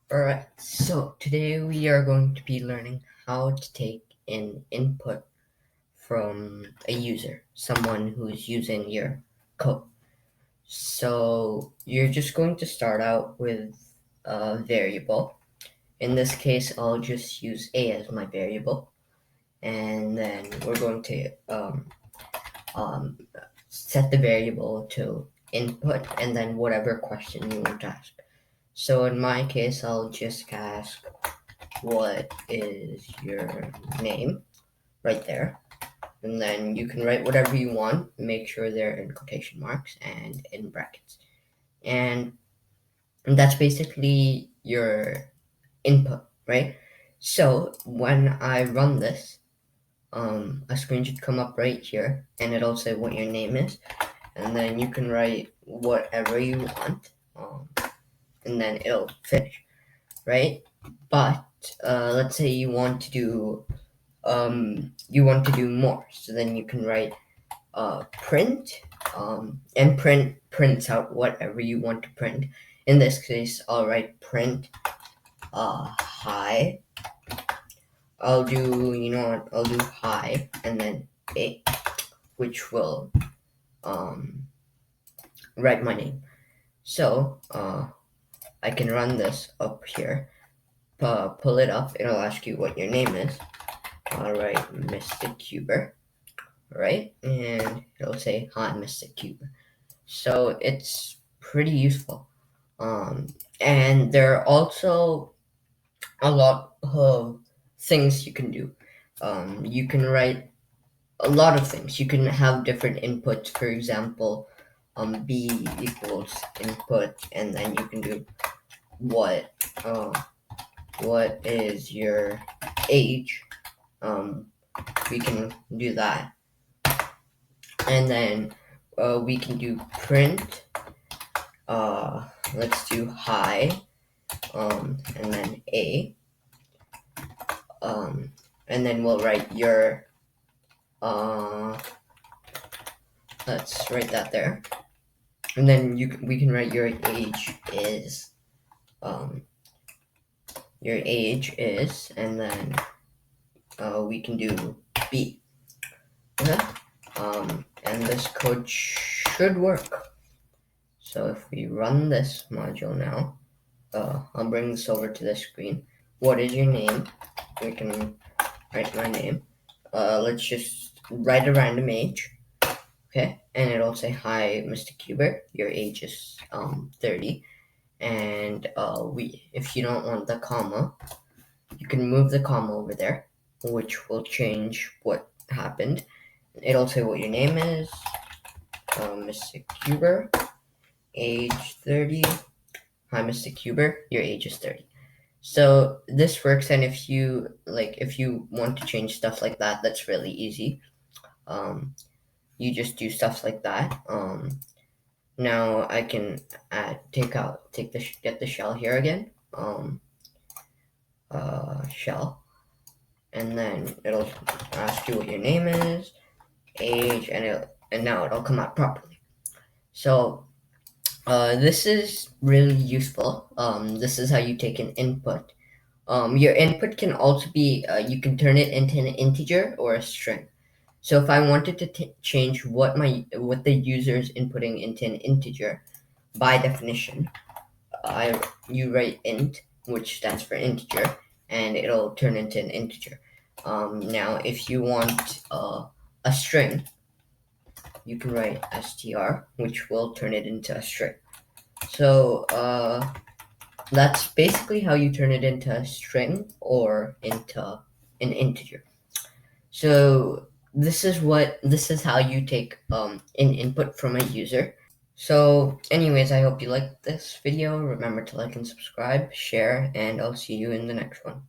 Alright, so today we are going to be learning how to take an input from a user, someone who's using your code. So you're just going to start out with a variable. In this case, I'll just use a as my variable, and then we're going to um, set the variable to input and then whatever question you want to ask. So in my case, I'll just ask, what is your name, right there. And then you can write whatever you want, make sure they're in quotation marks and in brackets. And that's basically your input, right? So when I run this, a screen should come up right here and it'll say what your name is. And then you can write whatever you want, and then it'll finish, right? But let's say you want to do more, so then you can write print, and prints out whatever you want to print. In this case, I'll write print hi. I'll do hi and then a, which will write my name. So I can run this up here, pull it up, it'll ask you what your name is. All right, MysticCuber, right? And it'll say, hi, MysticCuber. So it's pretty useful. And there are also a lot of things you can do. You can write a lot of things. You can have different inputs. For example, b equals input, and then you can do what what is your age. Um, we can do that, and then we can do print. Let's do hi, and then a, and then we'll write your. Let's write that there, and then we can write your age is, and then we can do b. Okay? And this code should work. So if we run this module now, I'll bring this over to the screen. What is your name? We can write my name. Let's just write a random age. Okay, and it'll say, hi, MysticCuber, your age is 30. And if you don't want the comma, you can move the comma over there, which will change what happened. It'll say what your name is, MysticCuber, age 30. Hi, MysticCuber, your age is 30. So this works, and if you want to change stuff like that, that's really easy. You just do stuff like that. Now I can get the shell here again. Shell, and then it'll ask you what your name is, age, and now it'll come out properly. So this is really useful. This is how you take an input. Your input can also be, you can turn it into an integer or a string. So if I wanted to change what the user is inputting into an integer, by definition, you write int, which stands for integer, and it'll turn into an integer. Now, if you want a string, you can write str, which will turn it into a string. So that's basically how you turn it into a string or into an integer. So this is how you take an input from a user. So anyways, I hope you liked this video. Remember to like and subscribe, share, and I'll see you in the next one.